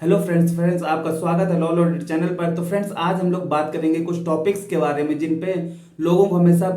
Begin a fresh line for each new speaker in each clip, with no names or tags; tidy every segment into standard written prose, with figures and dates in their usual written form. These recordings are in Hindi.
हेलो फ्रेंड्स आपका स्वागत है लॉ लॉडेड चैनल पर। तो फ्रेंड्स आज हम लोग बात करेंगे कुछ टॉपिक्स के बारे में जिन पे लोगों को हमेशा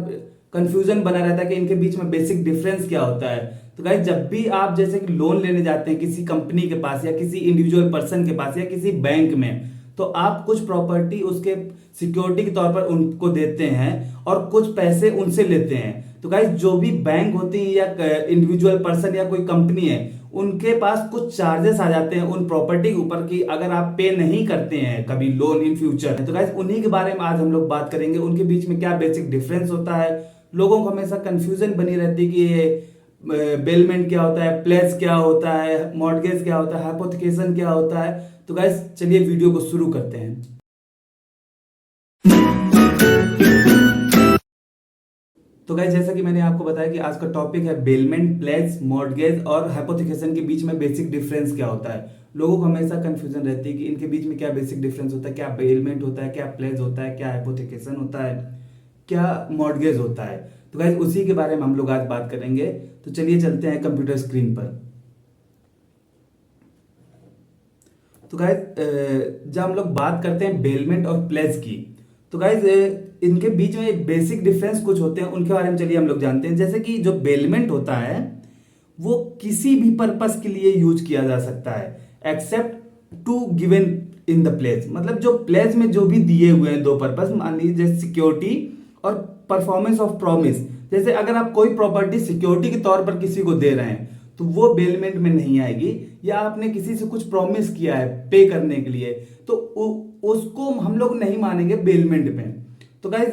कंफ्यूजन बना रहता है कि इनके बीच में बेसिक डिफरेंस क्या होता है। तो गाइस जब भी आप जैसे कि लोन लेने जाते हैं किसी कंपनी के पास या किसी इंडिविजुअल पर्सन के पास या किसी बैंक में, तो आप कुछ प्रॉपर्टी उसके सिक्योरिटी के तौर पर उनको देते हैं और कुछ पैसे उनसे लेते हैं। तो गाइस जो भी बैंक होती है या इंडिविजुअल पर्सन या कोई कंपनी है, उनके पास कुछ चार्जेस आ जाते हैं उन प्रॉपर्टी के ऊपर कि अगर आप पे नहीं करते हैं कभी लोन इन फ्यूचर। तो गाइस उन्हीं के बारे में आज हम लोग बात करेंगे, उनके बीच में क्या बेसिक डिफरेंस होता है। लोगों को हमेशा कंफ्यूजन बनी रहती है कि ये बेलमेंट क्या होता है, प्लेज क्या होता है, मॉर्टगेज क्या होता है, हाइपोथिकेशन क्या होता है। तो गाइस चलिए वीडियो को शुरू करते हैं। तो गाइस जैसा कि मैंने आपको बताया कि आज का टॉपिक है बेलमेंट, प्लेज, मॉर्टगेज और हाइपोथिकेशन के बीच में बेसिक डिफरेंस क्या होता है। लोगों को हमेशा कंफ्यूजन रहती है कि इनके बीच में क्या बेसिक डिफरेंस होता है, क्या बेलमेंट होता है, क्या प्लेज होता है, क्या हाइपोथिकेशन होता है, क्या मॉर्टगेज होता है। तो गाइस उसी के बारे में हम लोग आज बात करेंगे। तो चलिए चलते हैं कंप्यूटर स्क्रीन पर। तो गाइस जब हम लोग बात करते हैं बेलमेंट और प्लेज की, तो गाइस इनके बीच में बेसिक डिफरेंस कुछ होते हैं, उनके बारे में चलिए हम लोग जानते हैं। जैसे कि जो बेलमेंट होता है वो किसी भी पर्पस के लिए यूज किया जा सकता है except to given in the pledge. मतलब जो प्लेज में जो भी दिए हुए हैं दो पर्पस, मान लीजिए जैसे सिक्योरिटी और परफॉर्मेंस ऑफ प्रॉमिस। जैसे अगर आप कोई प्रॉपर्टी सिक्योरिटी के तौर पर किसी को दे रहे हैं तो वो बेलमेंट में नहीं आएगी, या आपने किसी से कुछ प्रॉमिस किया है पे करने के लिए तो उसको हम लोग नहीं मानेंगे बेलमेंट में। तो guys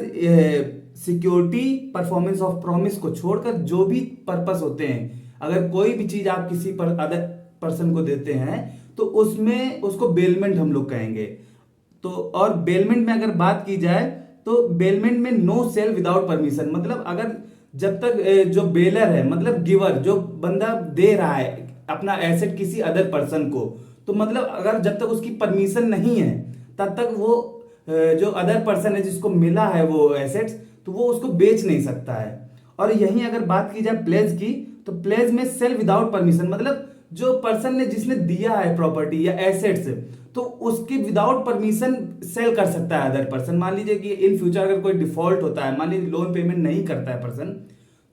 security, performance of promise को छोड़कर जो भी पर्पस होते हैं, अगर कोई भी चीज आप किसी पर अदर पर्सन को देते हैं तो उसमें उसको बेलमेंट हम लोग कहेंगे। तो और बेलमेंट में अगर बात की जाए तो बेलमेंट में नो सेल विदाउट परमिशन। मतलब अगर जब तक जो बेलर है मतलब गिवर, जो बंदा दे रहा है अपना एसेट किसी अदर पर्सन को, तो मतलब अगर जब तक उसकी परमिशन नहीं है तब तक वो जो अदर पर्सन है जिसको मिला है वो एसेट्स, तो वो उसको बेच नहीं सकता है। और यहीं अगर बात की जाए प्लेज की, तो प्लेज में सेल विदाउट परमिशन, मतलब जो पर्सन ने जिसने दिया है प्रॉपर्टी या एसेट्स, तो उसके विदाउट परमिशन सेल कर सकता है अदर पर्सन। मान लीजिए कि इन फ्यूचर अगर कोई डिफॉल्ट होता है, मान लीजिए लोन पेमेंट नहीं करता है पर्सन,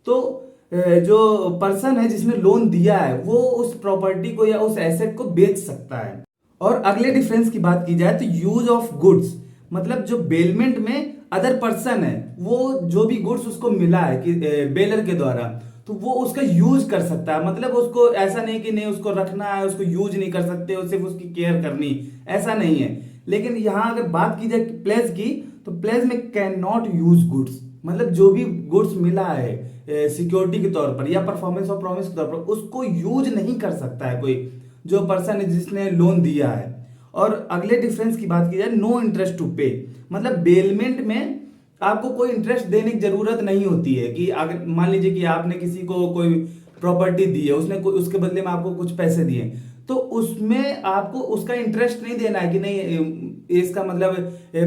तो जो पर्सन है जिसने लोन दिया है वो उस प्रॉपर्टी को या उस एसेट को बेच सकता है। और अगले डिफरेंस की बात की जाए तो यूज ऑफ गुड्स, मतलब जो बेलमेंट में अदर पर्सन है वो जो भी गुड्स उसको मिला है कि बेलर के द्वारा, तो वो उसका यूज कर सकता है। मतलब उसको ऐसा नहीं कि नहीं उसको रखना है, उसको यूज नहीं कर सकते, सिर्फ उसकी केयर करनी, ऐसा नहीं है। लेकिन यहां अगर बात की जाए प्लेज की, तो प्लेज में कैन नॉट यूज गुड्स, मतलब जो भी गुड्स मिला है सिक्योरिटी के तौर पर या परफॉर्मेंस ऑफ प्रॉमिस के तौर पर, उसको यूज नहीं कर सकता है कोई जो पर्सन है जिसने लोन दिया है। और अगले डिफरेंस की बात की जाए नो इंटरेस्ट टू पे, मतलब बेलमेंट में आपको कोई इंटरेस्ट देने की जरूरत नहीं होती है कि अगर मान लीजिए कि आपने किसी को कोई प्रॉपर्टी दी है, उसने उसके बदले में आपको कुछ पैसे दिए, तो उसमें आपको उसका इंटरेस्ट नहीं देना है कि नहीं इसका मतलब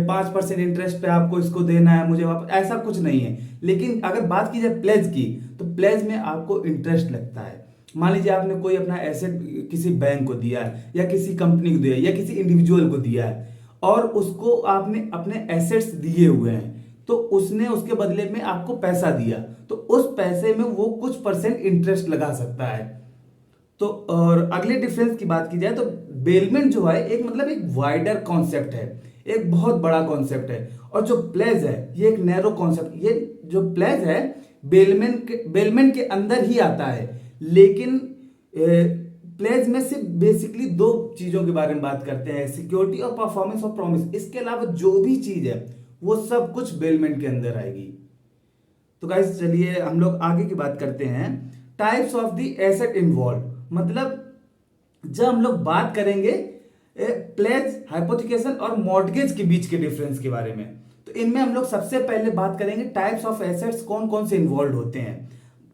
5% इंटरेस्ट पे आपको इसको देना है मुझे वापस, ऐसा कुछ नहीं है। लेकिन अगर बात की जाए प्लेज की, तो प्लेज में आपको इंटरेस्ट लगता है। मान लीजिए आपने कोई अपना एसेट किसी बैंक को दिया है या किसी कंपनी को दिया है या किसी इंडिविजुअल को दिया है, और उसको आपने अपने एसेट्स दिए हुए हैं, तो उसने उसके बदले में आपको पैसा दिया, तो उस पैसे में वो कुछ परसेंट इंटरेस्ट लगा सकता है। तो और अगले डिफरेंस की बात की जाए तो बेलमेंट जो है एक मतलब एक वाइडर कॉन्सेप्ट है, एक बहुत बड़ा कॉन्सेप्ट है। और जो प्लेज है ये एक नैरो कॉन्सेप्ट। ये जो प्लेज है बेलमेंट के अंदर ही आता है, लेकिन प्लेज में सिर्फ बेसिकली दो चीजों के बारे में बात करते हैं, सिक्योरिटी और परफॉर्मेंस ऑफ प्रॉमिस। इसके अलावा जो भी चीज है वो सब कुछ बेलमेंट के अंदर आएगी। तो गाइस चलिए हम लोग आगे की बात करते हैं, types of the asset involve. मतलब जब हम लोग बात करेंगे प्लेज, हाइपोथिकेशन और मॉर्टगेज के बीच के डिफरेंस के बारे में, तो इनमें हम लोग सबसे पहले बात करेंगे टाइप्स ऑफ एसेट्स कौन कौन से इन्वॉल्व होते हैं।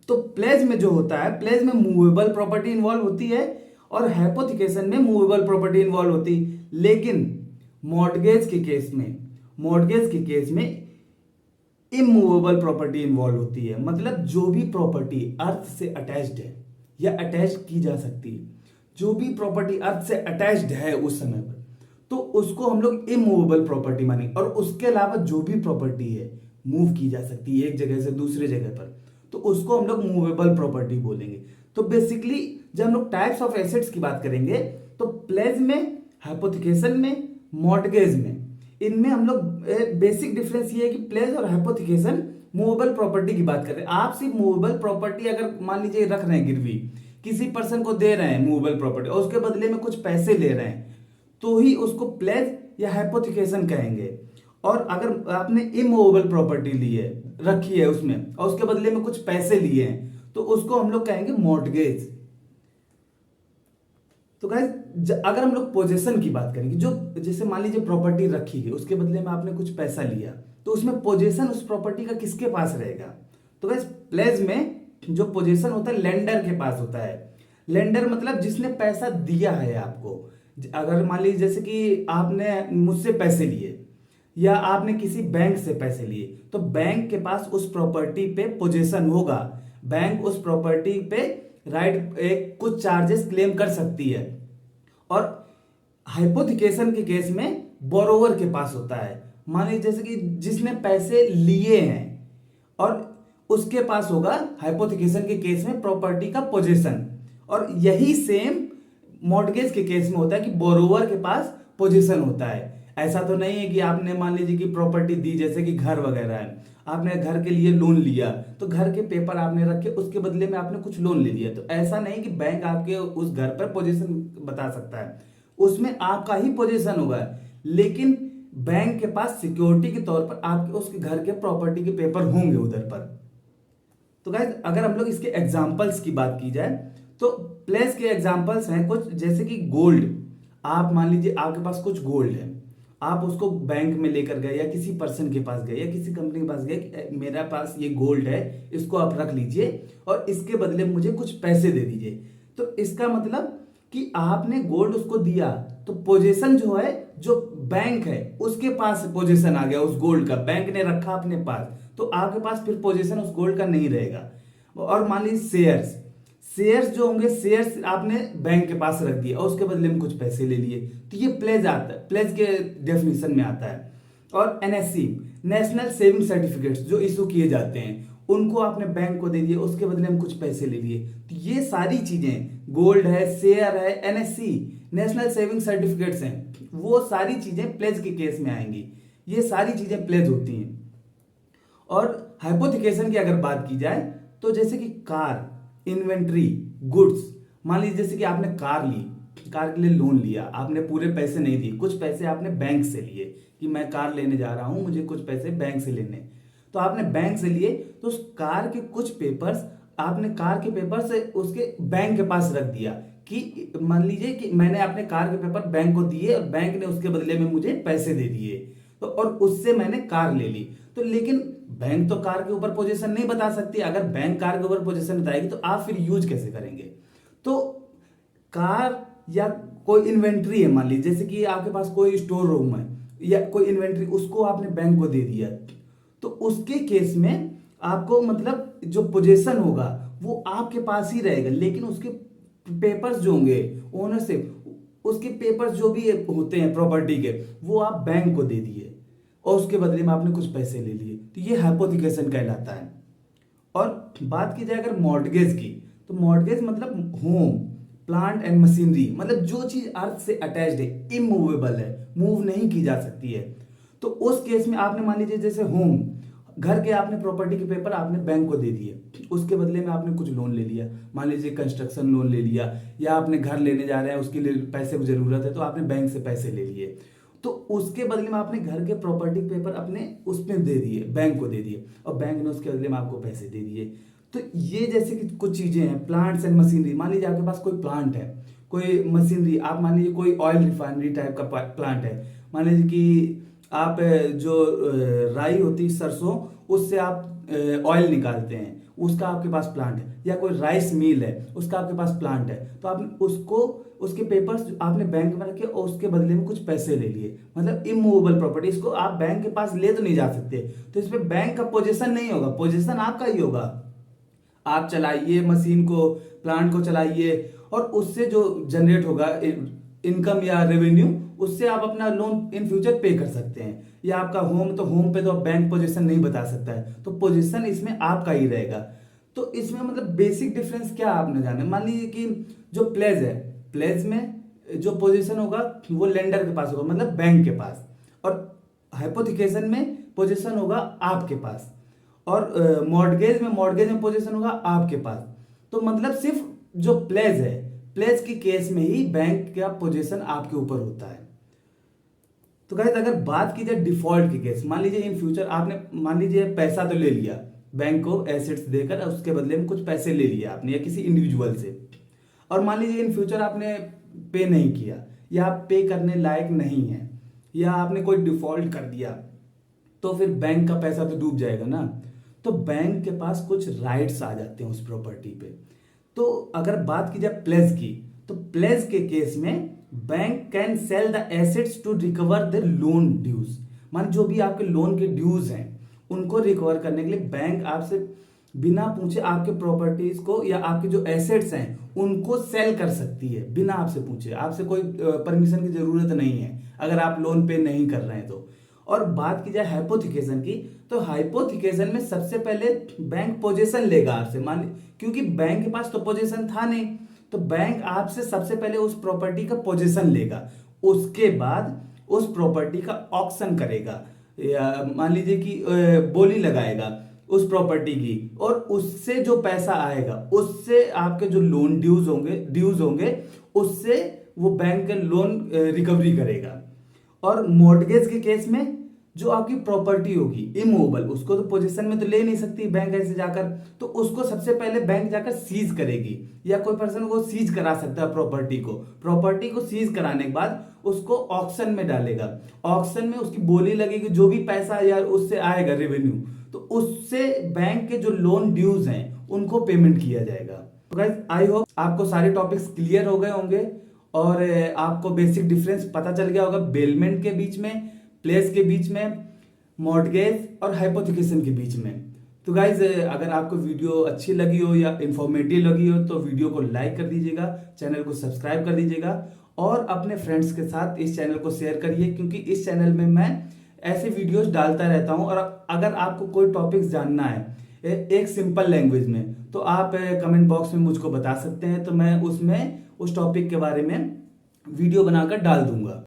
तो प्लेज में जो होता है, प्लेज में मूवेबल प्रॉपर्टी इन्वॉल्व होती है और हाइपोथिकेशन में मूवेबल प्रॉपर्टी इन्वॉल्व होती है। लेकिन मॉर्टगेज के केस में इमूवेबल प्रॉपर्टी इन्वॉल्व होती है। मतलब जो भी प्रॉपर्टी अर्थ से अटैच्ड है या अटैच की जा सकती है, जो भी प्रॉपर्टी अर्थ से अटैच्ड है उस समय पर, तो उसको हम लोग इमूवेबल प्रॉपर्टी मानेंगे। और उसके अलावा जो भी प्रॉपर्टी है मूव की जा सकती है एक जगह से दूसरे जगह पर, तो उसको हम लोग मूवेबल प्रॉपर्टी बोलेंगे। तो बेसिकली जब हम लोग टाइप्स ऑफ एसेट्स की बात करेंगे तो प्लेज में, हाइपोथिकेशन में, मॉर्टगेज में, इनमें हम लोग बेसिक डिफरेंस ये है कि प्लेज और हाइपोथिकेशन मूवेबल प्रॉपर्टी की बात कर रहे हैं। आप सिर्फ मूवेबल प्रॉपर्टी अगर मान लीजिए रख रहे हैं गिरवी, किसी पर्सन को दे रहे हैं मूवेबल प्रॉपर्टी और उसके बदले में कुछ पैसे ले रहे हैं, तो ही उसको प्लेज या हाइपोथिकेशन कहेंगे। और अगर आपने इमूवेबल प्रॉपर्टी ली है, रखी है उसमें, और उसके बदले में कुछ पैसे लिए हैं, तो उसको हम लोग कहेंगे मॉर्टगेज। तो गाइस अगर हम लोग पोजेशन की बात करेंगे, जो जैसे मान लीजिए प्रॉपर्टी रखी है, उसके बदले में आपने कुछ पैसा लिया, तो उसमें पोजेशन उस प्रॉपर्टी का किसके पास रहेगा? तो गाइस प्लेज में जो पोजेशन होता है लेंडर के पास होता है। लेंडर मतलब जिसने पैसा दिया है आपको। अगर मान लीजिए जैसे कि आपने मुझसे पैसे लिए या आपने किसी बैंक से पैसे लिए, तो बैंक के पास उस प्रॉपर्टी पे पोजेशन होगा। बैंक उस प्रॉपर्टी पे राइट एक कुछ चार्जेस क्लेम कर सकती है। और हाइपोथिकेशन के केस में बोरोवर के पास होता है। मान लीजिए जैसे कि जिसने पैसे लिए हैं और उसके पास होगा हाइपोथिकेशन के केस में प्रॉपर्टी का पोजीशन। और यही सेम मॉर्टगेज के केस में होता है कि बोरोवर के पास पोजीशन होता है। ऐसा तो नहीं है कि आपने मान लीजिए कि प्रॉपर्टी दी, जैसे कि घर वगैरह है, आपने घर के लिए लोन लिया, तो घर के पेपर आपने रखे, उसके बदले में आपने कुछ लोन ले लिया, तो ऐसा नहीं कि बैंक आपके उस घर पर पोजीशन बता सकता है, उसमें आपका ही पोजीशन होगा, लेकिन बैंक के पास सिक्योरिटी के तौर पर आपके उसके घर के प्रॉपर्टी के पेपर होंगे उधर पर। तो गाइस अगर हम लोग इसके एग्जांपल्स की बात की जाए तो प्लेस के एग्जांपल्स हैं कुछ, जैसे कि गोल्ड। आप मान लीजिए आपके पास कुछ गोल्ड है, आप उसको बैंक में लेकर गए या किसी पर्सन के पास गए या किसी कंपनी के पास गए कि मेरा पास ये गोल्ड है, इसको आप रख लीजिए और इसके बदले मुझे कुछ पैसे दे दीजिए। तो इसका मतलब कि आपने गोल्ड उसको दिया, तो पोजीशन जो है, जो बैंक है उसके पास पोजीशन आ गया उस गोल्ड का, बैंक ने रखा अपने पास, तो आपके पास फिर पोजीशन उस गोल्ड का नहीं रहेगा। और मान लीजिए शेयर्स, शेयर्स जो होंगे, शेयर्स आपने बैंक के पास रख दिया और उसके बदले में कुछ पैसे ले लिए, तो ये प्लेज आता है, प्लेज के डेफिनेशन में आता है। और एनएससी, नेशनल सेविंग सर्टिफिकेट्स जो इशू किए जाते हैं, उनको आपने बैंक को दे दिए, उसके बदले में कुछ पैसे ले लिए, तो ये सारी चीजें, गोल्ड है, शेयर है, एनएससी, नेशनल सेविंग सर्टिफिकेट्स हैं, वो सारी चीजें प्लेज के केस में आएंगी। ये सारी चीजें प्लेज होती हैं। और हाइपोथिकेशन की अगर बात की जाए तो जैसे कि कार, इन्वेंट्री, गुड्स, मान लीजिए जैसे कि आपने कार ली, कार के लिए लोन लिया, आपने पूरे पैसे नहीं दिए, कुछ पैसे आपने बैंक से लिए कि मैं कार लेने जा रहा हूं, मुझे कुछ पैसे बैंक से लेने, तो आपने बैंक से लिए, तो उस कार के कुछ पेपर्स आपने कार के पेपर्स उसके बैंक के पास रख दिया कि मान लीजिए कि मैंने अपने कार के पेपर बैंक को दिए और बैंक ने उसके बदले में मुझे पैसे दे दिए, तो और उससे मैंने कार ले ली। तो लेकिन बैंक तो कार के ऊपर पोजीशन नहीं बता सकती, अगर बैंक कार के ऊपर पोजीशन बताएगी तो आप फिर यूज कैसे करेंगे? तो कार या कोई इन्वेंट्री है, मान लीजिए जैसे कि आपके पास कोई स्टोर रूम है या कोई इन्वेंट्री, उसको आपने बैंक को दे दिया, तो उसके केस में आपको मतलब जो पोजीशन होगा वो आपके पास ही रहेगा, लेकिन उसके पेपर्स जो होंगे, ओनरशिप, उसके पेपर्स जो भी होते हैं प्रॉपर्टी के, वो आप बैंक को दे दिए और उसके बदले में आपने कुछ पैसे ले लिए, तो ये हाइपोथिकेशन कहलाता है। और बात की जाए अगर मॉर्टगेज की, तो मॉर्टगेज मतलब होम, प्लांट एंड मशीनरी, मतलब जो चीज अर्थ से अटैच्ड है, इमूवेबल है, मूव नहीं की जा सकती है, तो उस केस में आपने मान लीजिए जैसे होम, घर के आपने प्रॉपर्टी के पेपर आपने बैंक को दे दिए, उसके बदले में आपने कुछ लोन ले लिया, मान लीजिए कंस्ट्रक्शन लोन ले लिया, या आपने घर लेने जा रहे हैं उसके लिए पैसे की जरूरत है, तो आपने बैंक से पैसे ले लिए, तो उसके बदले में आपने घर के प्रॉपर्टी पेपर अपने उसमें दे दिए, बैंक को दे दिए, और बैंक ने उसके बदले में आपको पैसे दे दिए। तो ये जैसे कि कुछ चीजें हैं, प्लांट्स एंड मशीनरी, मान लीजिए आपके पास कोई प्लांट है, कोई मशीनरी, आप मान लीजिए कोई ऑयल रिफाइनरी टाइप का प्लांट है, मान लीजिए कि आप जो राई होती है, सरसों, उससे आप ऑयल निकालते हैं, उसका आपके पास प्लांट है, या कोई राइस मिल है, उसका आपके पास प्लांट है, तो आपने उसको, उसके पेपर्स आपने बैंक में रखे और उसके बदले में कुछ पैसे ले लिए, मतलब इमूवेबल प्रॉपर्टी, इसको आप बैंक के पास ले तो नहीं जा सकते, तो इस पे बैंक का पोजीशन नहीं होगा, पोजीशन आपका ही होगा। आप चलाइए मशीन को, प्लांट को चलाइए, और उससे जो जनरेट होगा इनकम या रेवेन्यू, उससे आप अपना लोन इन फ्यूचर पे कर सकते हैं। या आपका होम, तो होम पे तो बैंक पोजीशन नहीं बता सकता है, तो पोजीशन इसमें आपका ही रहेगा। तो इसमें मतलब बेसिक डिफरेंस क्या आपने जाना, मान लीजिए कि जो प्लेज है, प्लेज में जो पोजीशन होगा वो लेंडर के पास होगा, मतलब बैंक के पास, और हाइपोथिकेशन में पोजीशन होगा आपके पास, और मॉर्गेज में पोजीशन होगा आपके पास। तो मतलब सिर्फ जो प्लेज है, प्लेज की केस में ही बैंक का पोजीशन आपके ऊपर होता है। तो गाइस अगर बात की जाए डिफॉल्ट की केस, मान लीजिए इन फ्यूचर आपने, मान लीजिए पैसा तो ले लिया बैंक को एसेट्स देकर, उसके बदले में कुछ पैसे ले लिए आपने या किसी इंडिविजुअल से, और मान लीजिए इन फ्यूचर आपने पे नहीं किया, या आप पे करने लायक नहीं है, या आपने कोई डिफॉल्ट कर दिया, तो फिर बैंक का पैसा तो डूब जाएगा ना। तो बैंक के पास कुछ राइट्स आ जाते हैं उस प्रॉपर्टी पे। तो अगर बात की जाए प्लेज की, तो प्लेज के केस में bank can sell the assets to recover the loan dues. मान जो भी आपके लोन के ड्यूज हैं उनको रिकवर करने के लिए बैंक आपसे बिना पूछे आपके प्रॉपर्टीज को या आपके जो एसेट्स हैं उनको सेल कर सकती है, बिना आपसे पूछे। आपसे कोई परमिशन की जरूरत नहीं है अगर आप लोन पे नहीं कर रहे हैं तो। और बात की जाए हाइपोथिकेशन की, तो हाइपोथिकेशन में सबसे पहले बैंक पोजीशन लेगा आपसे, मान, क्योंकि बैंक के पास तो पोजीशन था नहीं, तो बैंक आपसे सबसे पहले उस प्रॉपर्टी का पोजीशन लेगा, उसके बाद उस प्रॉपर्टी का ऑक्शन करेगा, या मान लीजिए कि बोली लगाएगा उस प्रॉपर्टी की, और उससे जो पैसा आएगा उससे आपके जो लोन ड्यूज होंगे उससे वो बैंक लोन रिकवरी करेगा। और मॉर्गेज के केस में जो आपकी प्रॉपर्टी होगी इमूवेबल, उसको तो पोजीशन में तो ले नहीं सकती बैंक ऐसे जाकर, तो उसको सबसे पहले बैंक जाकर सीज करेगी, या कोई पर्सन को सीज करा सकता है प्रॉपर्टी को सीज कराने के बाद उसको ऑक्शन में डालेगा, ऑक्शन में उसकी बोली लगेगी, जो भी पैसा या उससे आएगा रेवेन्यू, तो उससे बैंक के जो लोन ड्यूज हैं उनको पेमेंट किया जाएगा। तो गाइस आई होप आपको सारे टॉपिक्स क्लियर हो गए होंगे, और आपको बेसिक डिफरेंस पता चल गया होगा बेलमेंट के बीच में, प्लेस के बीच में, मॉर्गेज और हाइपोथिकेशन के बीच में। तो गाइज अगर आपको वीडियो अच्छी लगी हो या इंफॉर्मेटिव लगी हो तो वीडियो को लाइक कर दीजिएगा, चैनल को सब्सक्राइब कर दीजिएगा, और अपने फ्रेंड्स के साथ इस चैनल को शेयर करिए, क्योंकि इस चैनल में मैं ऐसे वीडियोस डालता रहता हूं। और अगर आपको कोई टॉपिक्स जानना है एक सिंपल लैंग्वेज में, तो आप कमेंट बॉक्स में मुझको बता सकते हैं, तो मैं उसमें उस टॉपिक के बारे में वीडियो बनाकर डाल दूंगा।